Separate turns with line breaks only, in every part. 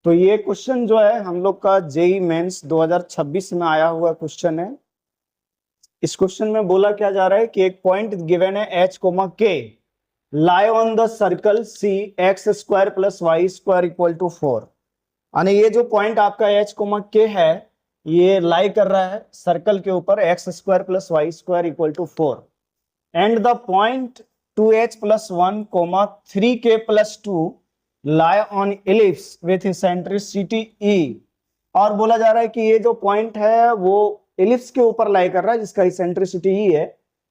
तो ये क्वेश्चन जो है हम लोग का जेई मेंस 2026 में आया हुआ क्वेश्चन है। इस क्वेश्चन में बोला क्या जा रहा है कि एक पॉइंट गिवन है H comma K lie on the circle C X square plus Y square equal to 4। यानी ये जो पॉइंट आपका एच कोमा के है ये लाई कर रहा है सर्कल के ऊपर X square plus Y square equal to 4 and the point 2h plus 1 comma 3k plus 2 lie on ellipse with eccentricity e। और बोला जा रहा है कि ये जो पॉइंट है वो इलिप्स के ऊपर लाई कर रहा है जिसका इसेंट्रिसिटी ई है।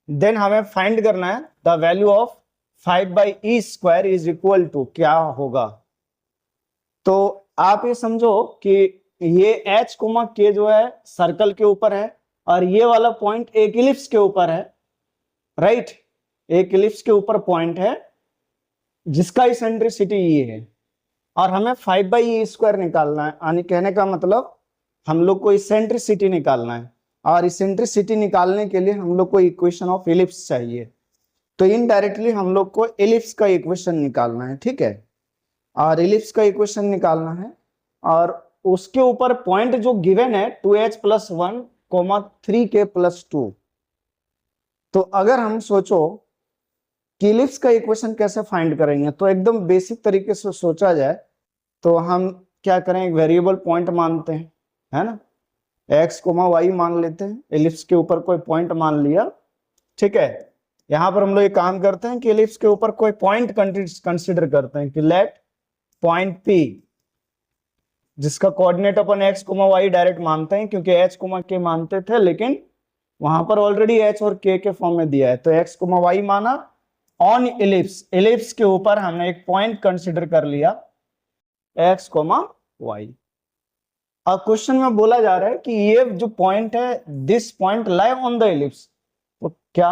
देन हमें फाइंड करना है the value of 5/e square is equal to क्या होगा। तो आप ये समझो कि ये h कोमा के जो है सर्कल के ऊपर है और ये वाला पॉइंट एक इलिप्स के ऊपर है, राइट। एक इलिप्स के ऊपर पॉइंट है जिसका इसेंट्रिसिटी ये है और हमें 5/e स्क्वायर निकालना है। यानी कहने का मतलब हम लोग को इसेंट्रिसिटी निकालना है और इसेंट्रिसिटी निकालने के लिए हम लोग को इक्वेशन ऑफ इलिप्स चाहिए। तो इनडायरेक्टली हम लोग को इलिप्स का इक्वेशन निकालना है, ठीक है। और इलिप्स का इक्वेशन निकालना है और उसके ऊपर पॉइंट जो गिवन है 2h plus 1 comma 3k plus 2। तो अगर हम सोचो कि इलिप्स का इक्वेशन कैसे फाइंड करेंगे तो एकदम बेसिक तरीके से सोचा जाए तो हम क्या करें, एक वेरिएबल पॉइंट मानते हैं, है ना। x कोमा वाई मान लेते हैं, इलिप्स के ऊपर कोई पॉइंट मान लिया, ठीक है। यहां पर हम लोग एक काम करते हैं कि इलिप्स के ऊपर कोई पॉइंट कंसीडर करते हैं कि लेट पॉइंट P जिसका कोऑर्डिनेट अपन x कोमा वाई डायरेक्ट मानते हैं क्योंकि h कोमा k मानते थे लेकिन वहां पर ऑलरेडी h और k के फॉर्म में दिया है। तो x कोमा वाई माना ऑन इलिप्स, इलिप्स के ऊपर हमने एक पॉइंट कंसीडर कर लिया x कोमा वाई। अब क्वेश्चन में बोला जा रहा है कि ये जो पॉइंट है this point lie on the ellipse. तो क्या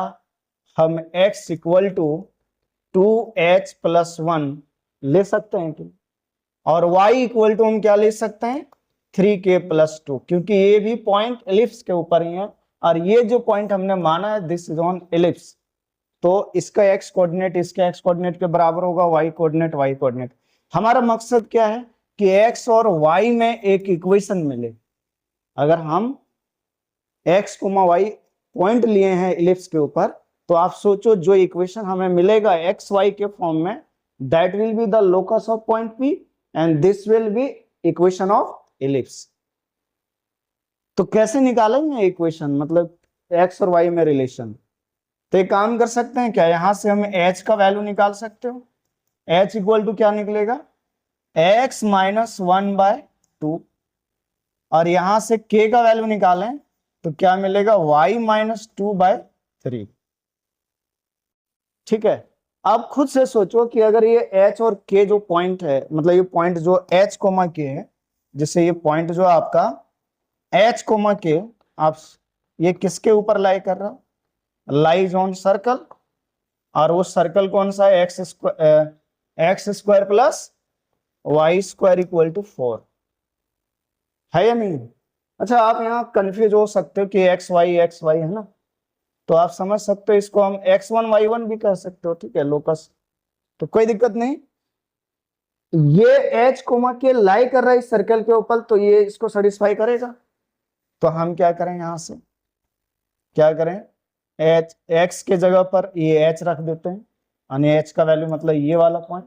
हम x equal to 2h plus 1 ले सकते हैं कि, और y इक्वल टू हम क्या ले सकते हैं 3k प्लस 2, क्योंकि ये भी पॉइंट इलिप्स के ऊपर ही है और ये जो पॉइंट हमने माना है दिस इज ऑन इलिप्स। तो इसका x कोऑर्डिनेट इसके x कोऑर्डिनेट के बराबर होगा, y कोऑर्डिनेट y कोऑर्डिनेट। हमारा मकसद क्या है कि x और y में एक इक्वेशन मिले। अगर हम x कोमा y पॉइंट लिए हैं इलिप्स के ऊपर तो आप सोचो जो इक्वेशन हमें मिलेगा x y के फॉर्म में that will be the locus of point P and this will be equation of ellipse. तो कैसे निकालेंगे इक्वेशन, मतलब x और y में रिलेशन। तो एक काम कर सकते हैं क्या, यहां से हम h का वैल्यू निकाल सकते हो। h इक्वल टू क्या निकलेगा x माइनस 1/2 और यहां से k का वैल्यू निकालें तो क्या मिलेगा y माइनस 2/3, ठीक है। अब खुद से सोचो कि अगर ये h और k जो पॉइंट है, मतलब ये पॉइंट जो h कोमा k है, जिससे ये पॉइंट जो आपका h कोमा k, आप ये किसके ऊपर लाई कर रहा हो, लाइज ऑन सर्कल। और वो सर्कल कौन सा है X square plus Y square equal to 4 है या नहीं। अच्छा आप यहाँ कंफ्यूज हो सकते हो कि एक्स वाई है ना, तो आप समझ सकते हो इसको हम x1 y1 भी कह सकते हो, ठीक है, लोकस। तो कोई दिक्कत नहीं। ये h कोमा के लाई कर रहा है इस सर्कल के ऊपर तो ये इसको सेटिस्फाई करेगा। तो हम क्या करें, यहां से क्या करें, h x के जगह पर ये h रख देते हैं यानी h का वैल्यू मतलब ये वाला पॉइंट,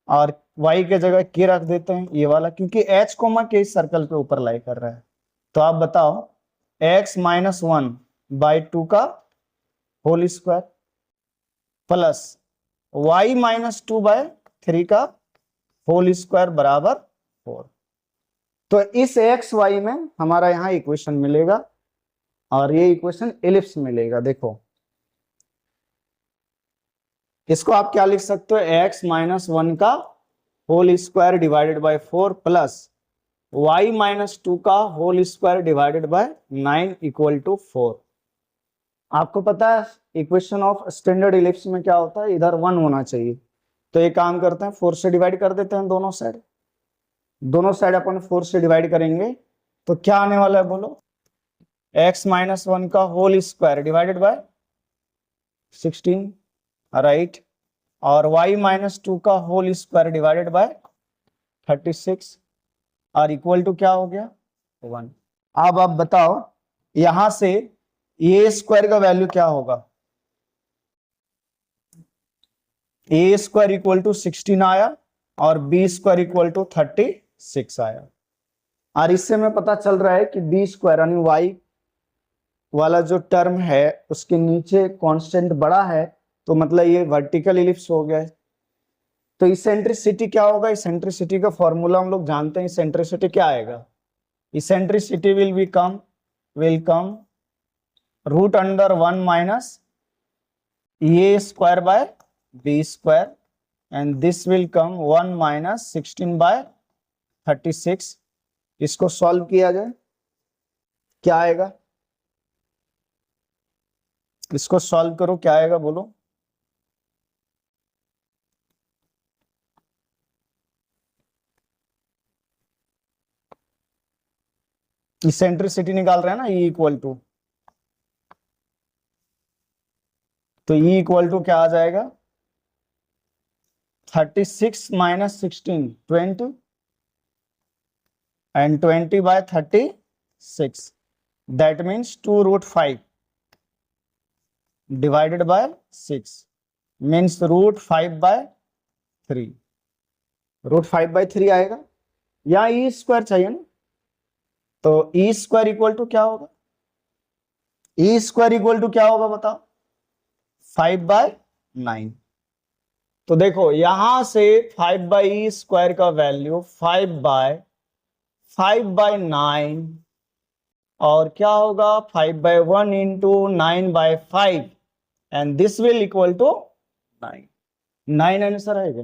और y के जगह k रख देते हैं ये वाला, क्योंकि h कोमा के इस सर्कल के ऊपर लाई कर रहा है। तो आप बताओ x माइनस 1/2 का whole square plus y minus 2/3 का होल स्क्वायर बराबर 4। तो इस एक्स वाई में हमारा यहां इक्वेशन मिलेगा और ये इक्वेशन एलिप्स मिलेगा। देखो इसको आप क्या लिख सकते हो, x माइनस 1 का whole square divided by 4 plus y minus 2 का whole square divided by 9 equal to 4। आपको पता है इक्वेशन ऑफ स्टैंडर्ड इलिप्स में क्या होता है, इधर 1 होना चाहिए। तो एक काम करते हैं 4 से डिवाइड कर देते हैं दोनों साइड अपन 4 से डिवाइड करेंगे तो क्या आने वाला है बोलो, x माइनस 1 का whole square divided by 16, right, और y माइनस 2 का होल स्क्वायर डिवाइडेड बाय 36। और इक्वल टू क्या हो गया 1। अब आप बताओ यहां से ए स्क्वायर का वैल्यू क्या होगा, ए स्क्वायर इक्वल टू 16 आया और बी स्क्वायर इक्वल टू 36 आया। और इससे हमें पता चल रहा है कि बी स्क्वायर यानी वाई वाला जो टर्म है उसके नीचे कांस्टेंट बड़ा है, तो मतलब ये वर्टिकल इलिप्स हो गया है। तो इसेंट्रिसिटी क्या होगा, इसेंट्रिसिटी का फॉर्मूला हम लोग जानते हैं। इसेंट्रिसिटी क्या आएगा, eccentricity will come root under 1 minus A square by B square and this will come 1 minus 16 by 36। इसको सॉल्व किया जाए क्या आएगा, इसको सॉल्व करो क्या आएगा बोलो। इसेंट्रिसिटी निकाल रहे हैं ना, ई इक्वल टू, तो ई इक्वल टू क्या आ जाएगा 36 minus 16 20 and 20 by 36 that means 2 root 5 divided by 6 means root 5 by 3, root 5 by 3 आएगा। यहाँ ई स्क्वायर चाहिए ना, तो ई स्क्वायर इक्वल टू क्या होगा, ई स्क्वायर इक्वल टू क्या होगा बताओ 5 बाय 9। तो देखो यहां से 5 बाई ई स्क्वायर का वैल्यू 5 बाय 9 और क्या होगा 5 by 1 into 9 by 5 and this will equal to 9 answer आएगा।